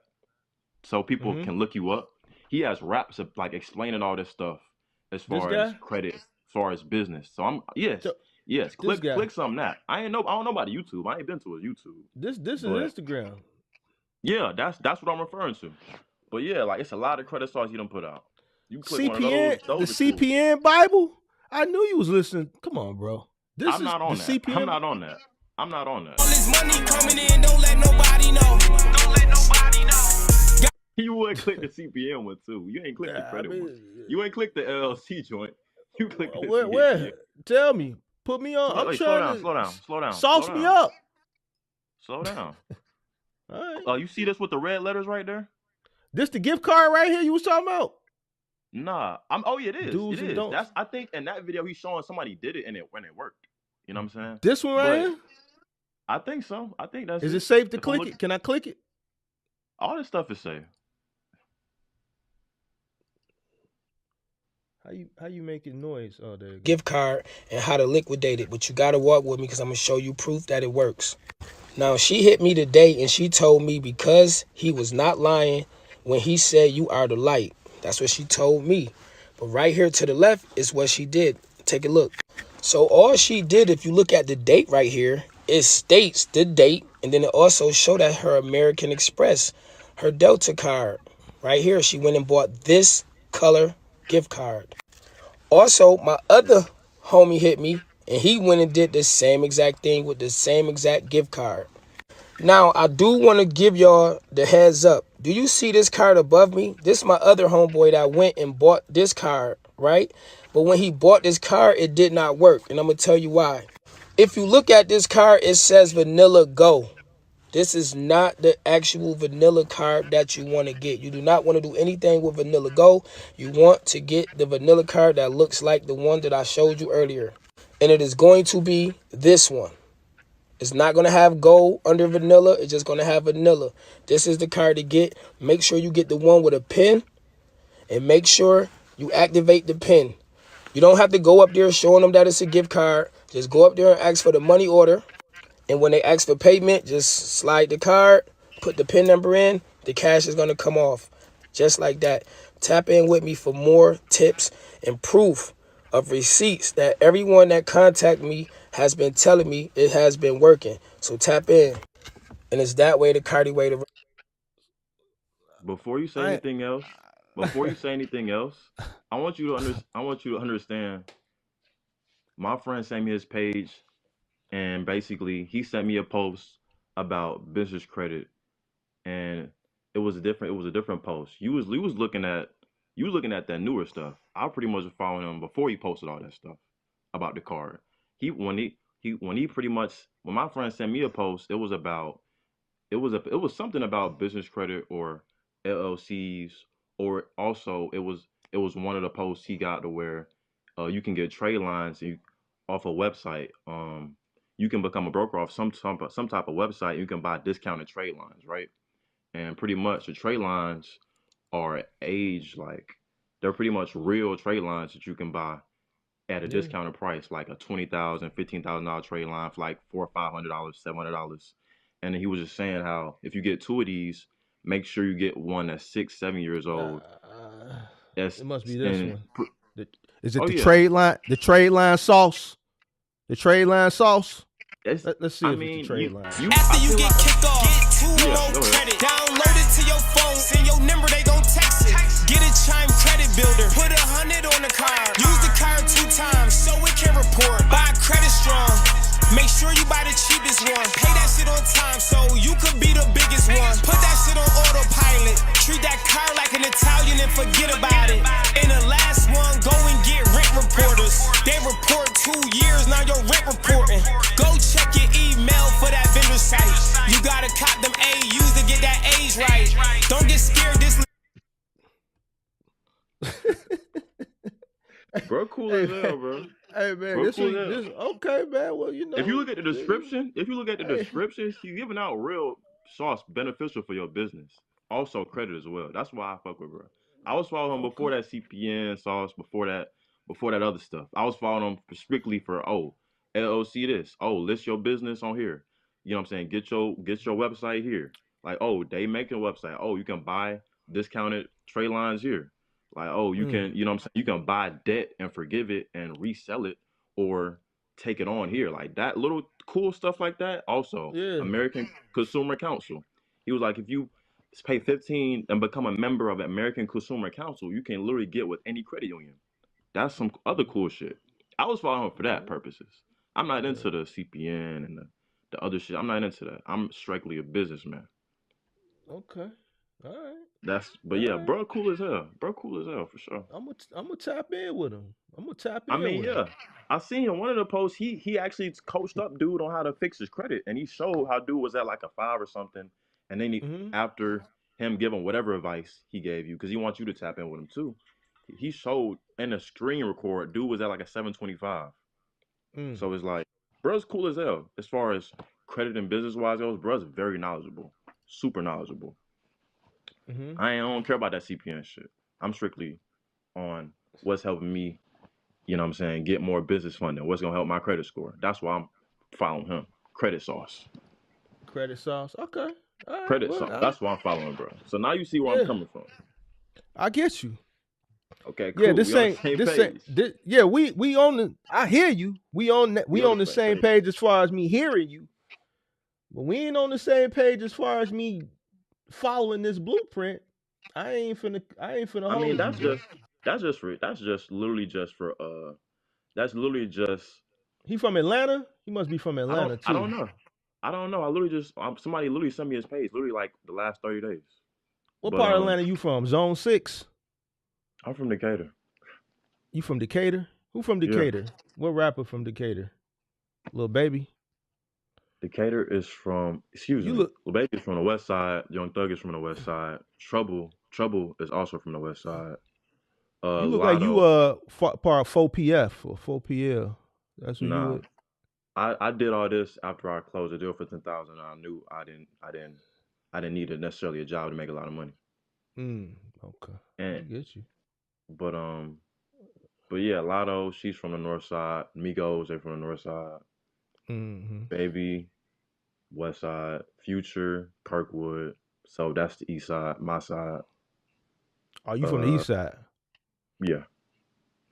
so people Mm-hmm. can look you up. He has raps of like explaining all this stuff as This far as guy. credit, as far as business. So I'm yes, So yes. this guy. Click some that. I don't know about YouTube. I ain't been to his YouTube, This but is Instagram. yeah, that's what I'm referring to. But yeah, like it's a lot of credit stars you don't put out. You click one of CPN. those, The those are cool. CPN Bible. I knew you was listening. Come on, bro. This I'm is not the on that. I'm CPN. not on that. I'm not on that. All this money coming in, don't let nobody know. Don't let nobody know. You would click the CPM one too. You ain't click the I credit one. mean, You ain't click the LLC joint. You click the CPM. where? Tell me. Put me on. I'm Wait, slow trying down, to slow down, slow down, slow sauce me down, up. slow down. All right. You see this with the red letters right there? This the gift card right here you was talking about? Nah. Oh yeah, it is. Do's It and is. don'ts. I think in that video he's showing somebody did it and when it worked. You know what I'm saying? This one right But here? I think so. I think that's Is it it. safe to If I'm click looking, it? Can I click it? all this stuff is safe. How you making noise? Oh, there you go. Gift card and how to liquidate it, but you gotta walk with me because I'm gonna show you proof that it works. Now she hit me today and she told me because he was not lying when he said you are the light. That's what she told me. But right here to the left is what she did. Take a look. So all she did, if you look at the date right here, it states the date, and then it also showed that her American Express, her Delta card. Right here, she went and bought this color gift card. Also, my other homie hit me, and he went and did the same exact thing with the same exact gift card. Now, I do want to give y'all the heads up. Do you see this card above me? This is my other homeboy that went and bought this card, right? But when he bought this card, it did not work, and I'm going to tell you why. If you look at this card, it says Vanilla Go. This is not the actual vanilla card that you want to get. You do not want to do anything with Vanilla Go. You want to get the vanilla card that looks like the one that I showed you earlier. And it is going to be this one. It's not going to have gold under vanilla. It's just going to have vanilla. This is the card to get. Make sure you get the one with a pin. And make sure you activate the pin. You don't have to go up there showing them that it's a gift card. Just go up there and ask for the money order. And when they ask for payment, just slide the card, put the PIN number in, the cash is going to come off. Just like that. Tap in with me for more tips and proof of receipts that everyone that contact me has been telling me it has been working. So tap in. And it's that way, the Cardi way to... Before you say anything else, I want you to understand. My friend sent me his page, and basically he sent me a post about business credit, and it was a different post. You was looking at that newer stuff. I pretty much was following him before he posted all that stuff about the card. He pretty much, when my friend sent me a post, it was something about business credit or LLCs, or also it was one of the posts he got to where you can get trade lines off a website. You can become a broker off some type of website. You can buy discounted trade lines, right? And pretty much the trade lines are age like they're pretty much real trade lines that you can buy at a Yeah. discounted price, like a $20,000, $15,000 trade line for like $400, $500, $700. And he was just saying how if you get two of these, make sure you get one that's 6, 7 years old. That's It must be this and one. Is it oh the yeah, trade line? The trade line sauce? The trade line sauce? that's Let's see I if it's the mean trade line. After you get kicked off, get two Yeah, more go ahead. credit. Download it to your phone, send your number, they gon' text it. Get a Chime credit builder, put 100 on the card. Use the card 2 times so it can report. Buy credit strong, make sure you buy the cheapest one. Pay that shit on time so you could be the biggest one. Put that shit on autopilot, treat that car like an Italian and forget about it. And the last one, go and get rent reporters. They report 2 years, now your rent reporting. Go check your email for that vendor site. You gotta cop them AUs to get that age right. Don't get scared, this Bro, cool as hell, bro. Hey man, Bro, this cool as hell. this okay, man. Well, If you look at the description, hey, she's giving out real sauce beneficial for your business. Also credit as well. That's why I fuck with her. I was following him okay. before that CPN sauce, before that other stuff. I was following him strictly for LOC this. Oh, list your business on here. You know what I'm saying? Get your website here. Like, oh, they make a website. Oh, you can buy discounted trade lines here. Like, oh, you Mm, can, you know what I'm saying? You can buy debt and forgive it and resell it or take it on here. Like that little cool stuff like that. Also, yeah. American Consumer Council. He was like, if you pay 15 and become a member of American Consumer Council, you can literally get with any credit union. That's some other cool shit. I was following him for that purposes. I'm not Yeah. into the CPN and the other shit. I'm not into that. I'm strictly a businessman. Okay. All right. But All yeah, right. bro, cool as hell. Bro, cool as hell for sure. I'm gonna tap in with him. I'm gonna tap I in mean, with him. yeah. I seen in one of the posts he actually coached up dude on how to fix his credit, and he showed how dude was at like a 5 or something, and then Mm-hmm. after him giving whatever advice he gave you, because he wants you to tap in with him too, he showed in a screen record dude was at like a 725. Mm. So it's like, bro's cool as hell as far as credit and business wise goes. Bro's very knowledgeable, super knowledgeable. Mm-hmm. I don't care about that CPN shit. I'm strictly on what's helping me, you know what I'm saying, get more business funding. What's gonna help my credit score? That's why I'm following him. Credit sauce. Credit sauce. Okay. All right. Credit Well, sauce. That's why I'm following, bro. So now you see where I'm yeah, coming from. I get you. Okay, Yeah, cool. We on the same page. yeah, we on the I hear you. We We on on the the same same page. page as far as me hearing you. But we ain't on the same page as far as me following this blueprint. I ain't finna I mean, hold you, bro. that's literally just He from Atlanta? He must be from Atlanta I don't too. know. I don't know. I literally just somebody literally sent me his page literally like the last 30 days. What But part of Atlanta you from? Zone 6? I'm from Decatur. You from Decatur? Who from Yeah. Decatur? What rapper from Decatur? Little Baby? Decatur is from, excuse You me, look Lil Baby is from the west side. Young Thug is from the west side. Trouble is also from the west side. you look like you Lotto, part 4PF or 4PL. That's who you nah. with. I did all this after I closed the deal for 10,000. I knew I didn't need necessarily a job to make a lot of money. Okay. I And get you. but but yeah, Lotto, she's from the north side. Migos, they're from the north side. Mm-hmm. Baby, west side. Future, Kirkwood. So that's the east side, my side. Are you from the Uh, east side? yeah.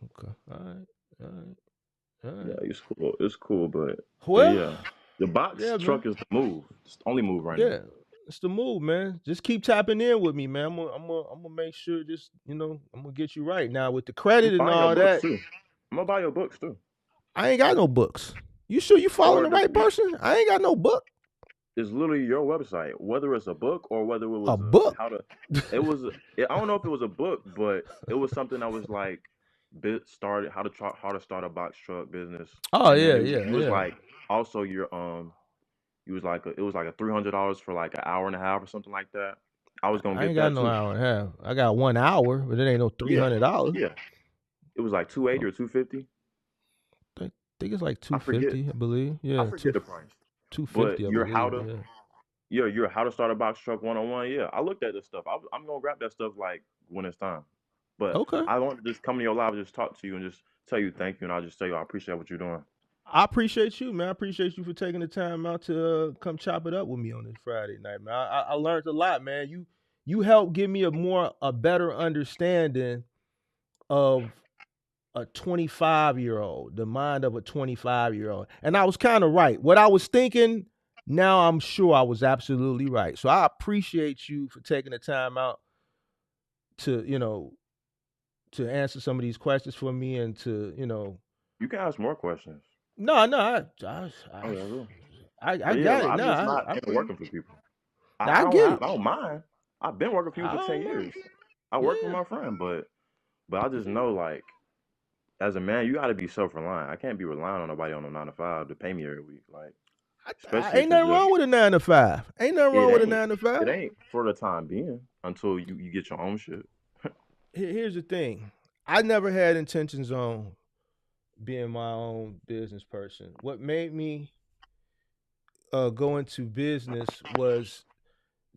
Okay. All right. All right. All Yeah, right. it's cool. It's cool, but Well, yeah, the box yeah, man. truck is the move. It's the only move right now. Yeah. It's the move, man. Just keep tapping in with me, man. I'm gonna make sure just, I'm gonna get you right. Now with the I'm credit and buying your all books that, too. I'm gonna buy your books too. I ain't got no books. You sure you following Or the right person? I ain't got no book. it's literally your website, whether it's a book or whether it A was book? it was. I don't know if it was a book, but it was something that was like bit started how to start a box truck business, Oh and then yeah, it yeah, was yeah. like also your it was like it was like a $300 for like an hour and a half or something like that. I was gonna I ain't get got that no too. hour and a half. I got 1 hour, but it ain't no Yeah, $300. yeah. It was like 280 or 250. I think it's like I forget. 250, I believe. I Yeah, forget the price. two But fifty, I believe. Yeah. your how to start a box truck 101. Yeah, I looked at this stuff. I'm gonna grab that stuff like when it's time. But Okay. I want to just come to your live and just talk to you and just tell you thank you, and I'll just tell you I appreciate what you're doing. I appreciate you, man. I appreciate you for taking the time out to come chop it up with me on this Friday night, man. I learned a lot, man. You helped give me a better understanding of a 25-year-old, the mind of a 25-year-old. And I was kind of right. What I was thinking, now I'm sure I was absolutely right. So I appreciate you for taking the time out to, to answer some of these questions for me and to, You can ask more questions. no, Oh yeah, I will. I But yeah, got look, it. I'm No, just not I into pretty, working for people. I get it. I don't mind. I've been working for people I for 10 don't mind. years. I work for Yeah. my friend, but I just know like as a man, you got to be self-reliant. I can't be relying on nobody on a 9 to 5 to pay me every week. Like I especially ain't if it's nothing just wrong with a 9 to 5. Ain't nothing it wrong with a ain't 9 to 5. it ain't for the time being until you get your own shit. Here's the thing. I never had intentions on being my own business person. What made me go into business was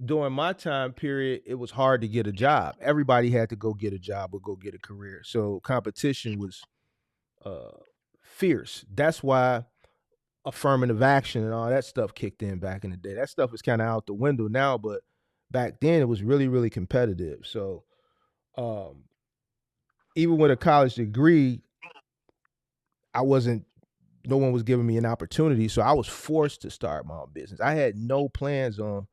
during my time period, it was hard to get a job. Everybody had to go get a job or go get a career. So competition was uh, fierce. That's why affirmative action and all that stuff kicked in back in the day. That stuff is kind of out the window now, but back then it was really, really competitive. So um, even with a college degree, I wasn't. No one was giving me an opportunity, so I was forced to start my own business. I had no plans on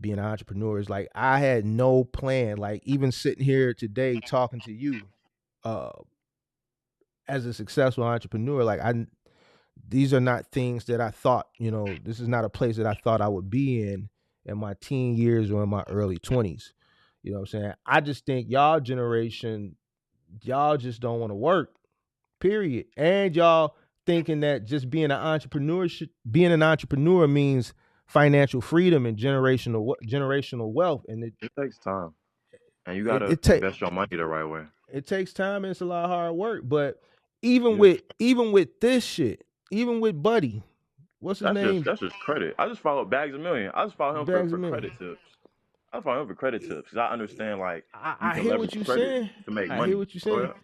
being an entrepreneur. It's like I had no plan. Like even sitting here today talking to you, uh, as a successful entrepreneur, like these are not things that I thought. This is not a place that I thought I would be in my teen years or in my early 20s. You know what I'm saying? I just think y'all generation, y'all just don't want to work. Period. And y'all thinking that just being an entrepreneur means financial freedom and generational wealth, and It takes time, and you it gotta it, ta- invest your money the right way. it takes time and it's a lot of hard work. But Yeah, even with this shit, even with Buddy, what's his name, that's just credit. I just follow Bags a Million. I just follow him Bags for of Million. credit tips. I follow him for credit tips because I understand like you I can hear what leverage you're credit saying. to make I hear money. what you're Go saying. ahead.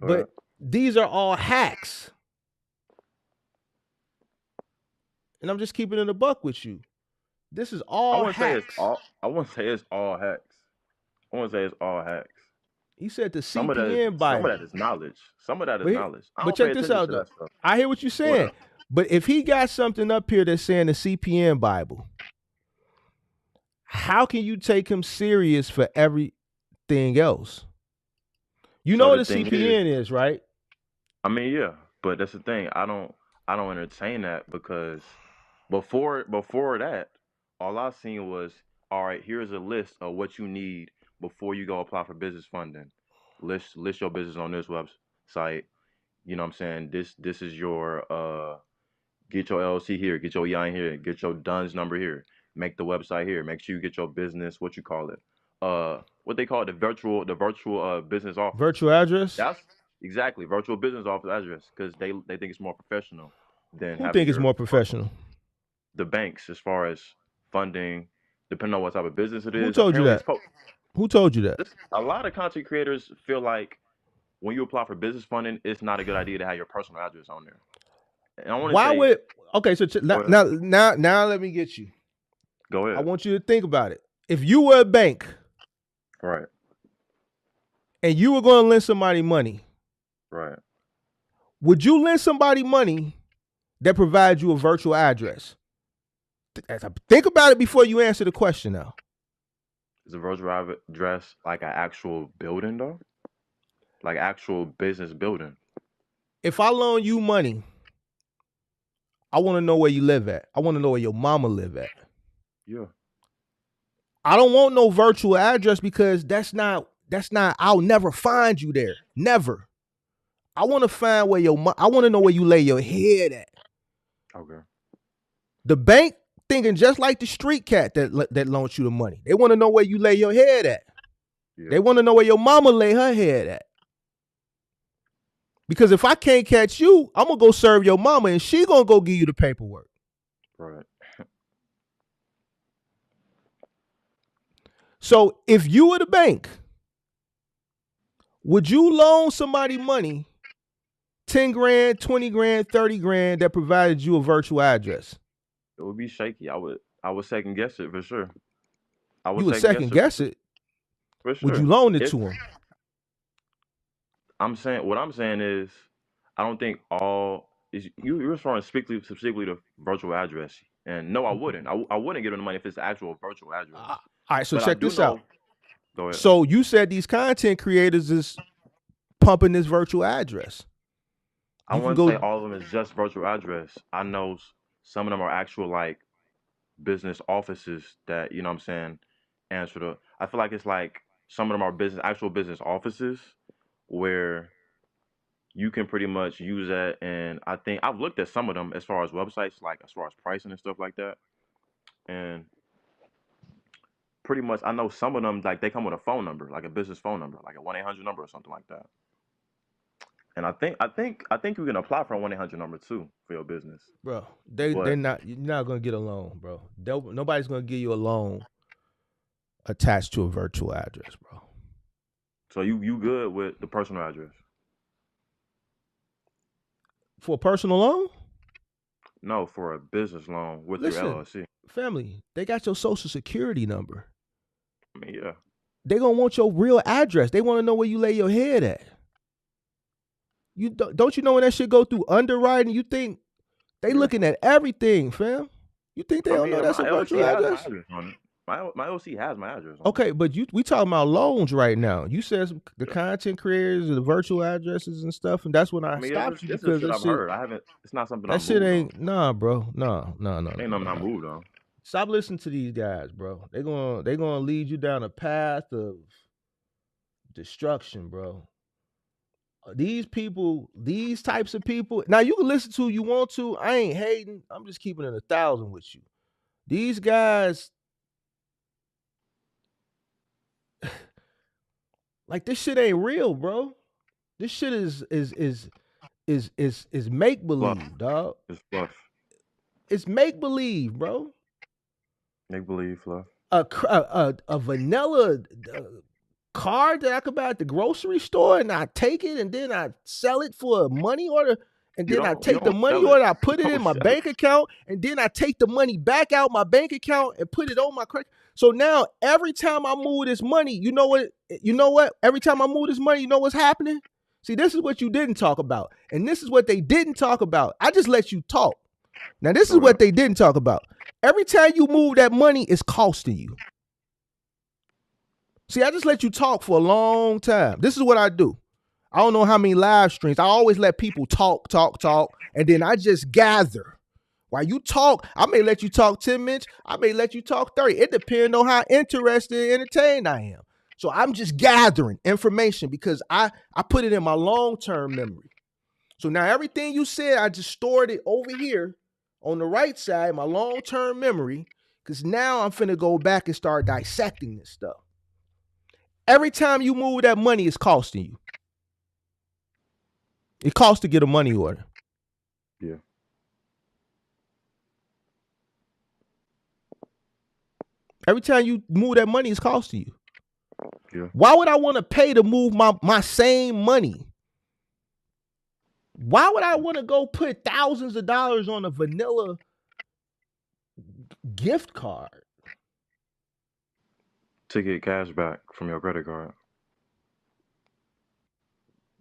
Go ahead. But these are all hacks, and I'm just keeping it a buck with you. This is I all wouldn't say it's hacks. all. I wouldn't say it's all hacks. I wouldn't say it's all hacks. He said the Some of that is CPN Bible. knowledge. Some of that is But knowledge. I but don't pay check this attention out to though. that stuff. I hear what you're Go saying. ahead. But if he got something up here that's saying the CPN Bible, how can you take him serious for everything else? You know So what the a thing is, CPN is, right? I mean, yeah, but that's the thing. I don't entertain that because before that, all I seen was, all right, here's a list of what you need before you go apply for business funding. List your business on this website. You know what I'm saying? This is your get your LLC here, get your EIN here, get your DUNS number here, make the website here, make sure you get your business, what you call it, what they call it, the virtual business office. Virtual address. That's exactly virtual business office address because they think it's more professional than Who having think is your more professional? the banks as far as funding, depending on what type of business it Who is. told you Apparently, it's that? Who told you that? a lot of content creators feel like when you apply for business funding, it's not a good idea to have your personal address on there. And I want to Why say, would okay? So go ahead, now let me get you. go I ahead, want you to think about it. If you were a bank right, and you were going to lend somebody money, right. would you lend somebody money that provides you a virtual address? Think about it before you answer the question now. Is a virtual address like an actual building though? Like actual business building? If I loan you money, I want to know where you live at. I want to know where your mama live at. Yeah. I don't want no virtual address because that's not I'll never find you there. Never. I want to find where I want to know where you lay your head at. Okay. The bank thinking just like the street cat that loans you the money. They want to know where you lay your head at. Yeah. They want to know where your mama lay her head at. Because if I can't catch you, I'm gonna go serve your mama and she gonna go give you the paperwork. Right. So if you were the bank, would you loan somebody money, 10 grand, 20 grand, 30 grand that provided you a virtual address? It would be shaky. I would second guess it for sure. I would You would second guess second it guess it. for Would you sure. loan it If to him? what I'm saying is, I don't think all is you're referring specifically to virtual address. And no, I wouldn't. I wouldn't give them the money if it's the actual virtual address. All right, so But I check do this out. know. Go ahead. So you said these content creators is pumping this virtual address. I You can wouldn't say go. all of them is just virtual address. I know some of them are actual like business offices that you know what I'm saying answer the. I feel like it's like some of them are actual business offices where you can pretty much use that. And I think I've looked at some of them as far as websites, like as far as pricing and stuff like that. And pretty much I know some of them like they come with a phone number, like a business phone number, like a 1-800 number or something like that. And I think you can apply for a 1-800 number too for your business. Bro, they're But not. You're not gonna get a loan, bro. Nobody's gonna give you a loan attached to a virtual address, bro. so you good with the personal address? For a personal loan, No, for a business loan with your listen, LLC. family, they got your social security number. I mean, yeah. They gonna want your real address. They want to know where you lay your head at. You don't you know when that shit go through underwriting? You think they Yeah. looking at everything, fam? You think they I don't mean, know yeah, that's a my LLC virtual has my address? address on it. My LLC has my address on it. Okay, but we talking about loans right now. You said the content creators, the virtual addresses and stuff, and that's when I I mean, stopped you this is because shit that I've shit heard. I haven't. It's not something I that shit moved on. ain't bro. No. Ain't nothing I moved on. Stop listening to these guys, bro. They gonna lead you down a path of destruction, bro. These people, these types of people. Now you can listen to who you want to. I ain't hating. I'm just keeping it 1,000 with you. These guys, like this shit ain't real, bro. This shit is make believe, dog. It's fluff. It's make believe, bro. Make believe fluff. A vanilla card that I could buy at the grocery store, and I take it and then I sell it for a money order, and then I take the money order, I put it in my bank account, and then I take the money back out my bank account and put it on my credit. So now every time I move this money, you know what? Every time I move this money, you know what's happening? See, this is what you didn't talk about, and this is what they didn't talk about. I just let you talk. Now, this is what they didn't talk about. Every time you move that money, it's costing you. See, I just let you talk for a long time. This is what I do. I don't know how many live streams. I always let people talk, and then I just gather. While you talk, I may let you talk 10 minutes. I may let you talk 30. It depends on how interested and entertained I am. So I'm just gathering information because I put it in my long-term memory. So now everything you said, I just stored it over here on the right side, my long-term memory, because now I'm finna go back and start dissecting this stuff. Every time you move that money, it's costing you. It costs to get a money order. Yeah. Every time you move that money, it's costing you. Yeah. Why would I want to pay to move my same money? Why would I want to go put thousands of dollars on a vanilla gift card? To get cash back from your credit card.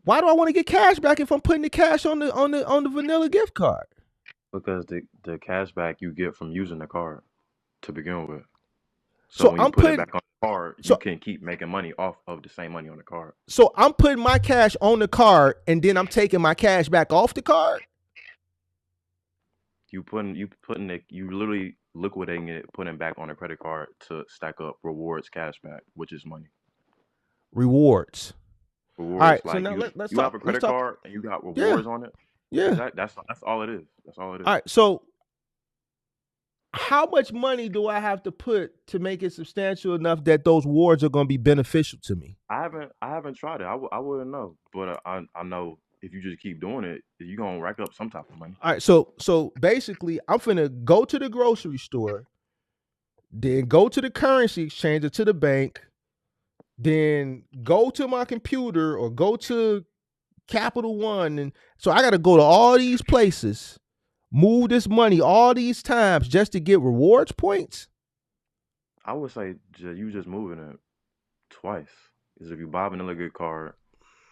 Why do I want to get cash back if I'm putting the cash on the vanilla gift card? Because the cash back you get from using the card to begin with. So when you put it back on the card, you can keep making money off of the same money on the card. So I'm putting my cash on the card and then I'm taking my cash back off the card? You literally liquidating it, putting it back on a credit card to stack up rewards cash back, which is money. Rewards. All right, like so now let's you talk. have a credit card and you got rewards on it. Yeah. That's all it is. That's all it is. All right, so how much money do I have to put to make it substantial enough that those rewards are going to be beneficial to me? I haven't tried it. I wouldn't know, but I know if you just keep doing it, you're going to rack up some type of money. All right, so basically, I'm finna go to the grocery store, then go to the currency exchange or to the bank, then go to my computer or go to Capital One. And so I got to go to all these places, move this money all these times just to get rewards points? I would say you just moving it twice. Because if you buy a vanilla gift card,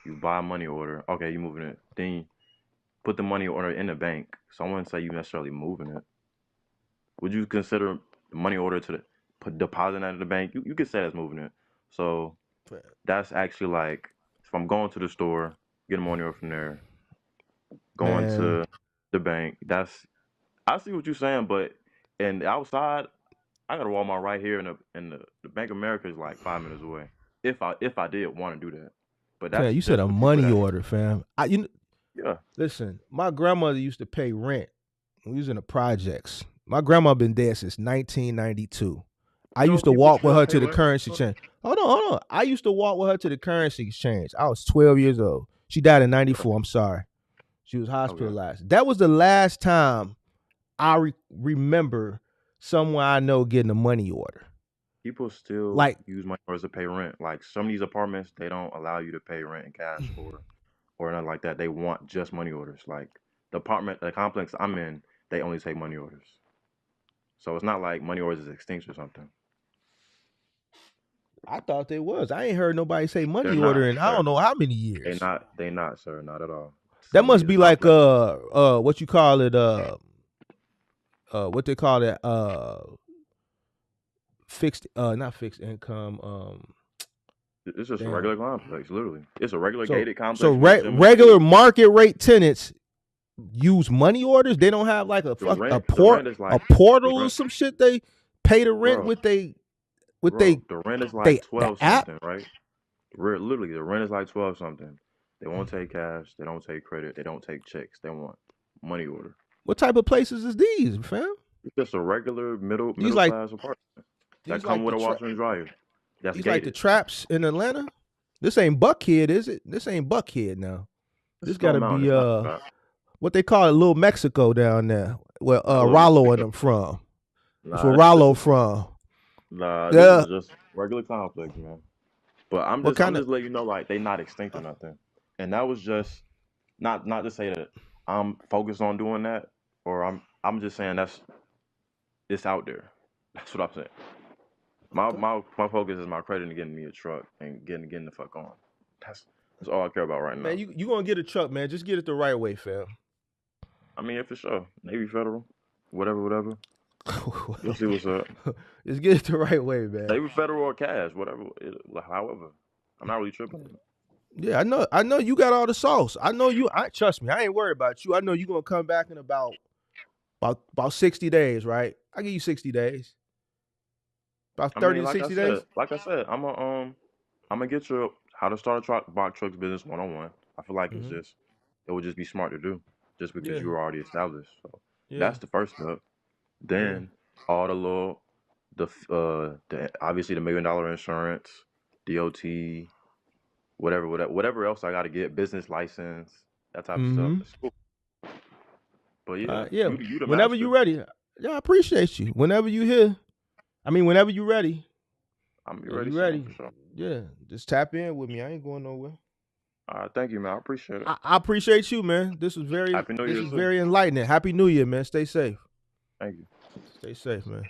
you buy a money order, okay, you moving it. Then you put the money order in the bank. So I wouldn't say you necessarily moving it. Would you consider the money order to depositing that in the bank? You could say that's moving it. So that's actually like if I'm going to the store, get a money order from there, going to the bank. I see what you're saying, but and outside, I got a Walmart right here, and the Bank of America is like 5 minutes away. If I did want to do that, but that's you said a money order, fam. Yeah. Listen, my grandmother used to pay rent. We was in the projects. My grandma been dead since 1992. I used to walk with her to the currency exchange. Hold on. I used to walk with her to the currency exchange. I was 12 years old. She died in '94. I'm sorry. She was hospitalized. Okay. That was the last time I remember someone I know getting a money order. People still use money orders to pay rent. Like some of these apartments, they don't allow you to pay rent in cash or nothing like that. They want just money orders. Like the complex I'm in, they only take money orders. So it's not like money orders is extinct or something. I thought they was. I ain't heard nobody say money order in I don't know how many years. They not, sir. Not at all. That must be like what you call it what they call it fixed not fixed income it's just a regular complex, literally. It's a regular gated complex. So regular market rate tenants use money orders. They don't have like a portal or some shit. They pay the rent with the rent is like 12 something, right? Literally, the rent is like 12 something. They won't take cash. They don't take credit. They don't take checks. They want money order. What type of places is these, fam? It's just a regular middle class apartment that come with a washer and dryer. That's gated. Like the traps in Atlanta. This ain't Buckhead, is it? This ain't Buckhead now. This gotta be what they call it, Little Mexico down there, where Rollo and them from. That's where Rollo from. Nah, this is just regular complex, man. But I'm just letting you know, like they not extinct or nothing. And that was just not to say that I'm focused on doing that, or I'm just saying it's out there. That's what I'm saying. My focus is my credit and getting me a truck and getting the fuck on. That's all I care about right now. Man, you gonna get a truck, man. Just get it the right way, fam. I mean, for sure. Navy Federal, whatever. You'll see what's up. Just get it the right way, man. Navy Federal or cash, whatever. However, I'm not really tripping. Yeah, I know you got all the sauce. I know you. Trust me. I ain't worried about you. I know you gonna come back in about 60 days, right? I give you 60 days. About 30 to 60 days. Like I said, I'm gonna get you how to start a box trucks business 101. I feel like it would just be smart to do, just because you were already established. So that's the first step. Then all the obviously the $1 million insurance, DOT, whatever else I got to get, business license, that type of stuff. It's cool. But you whenever you're ready. Yeah, I appreciate you. Whenever you here. I mean, whenever you're ready. I'm ready. For sure. Yeah, just tap in with me. I ain't going nowhere. All right, thank you, man. I appreciate it. I appreciate you, man. This was very enlightening. Happy New Year, man. Stay safe. Thank you. Stay safe, man.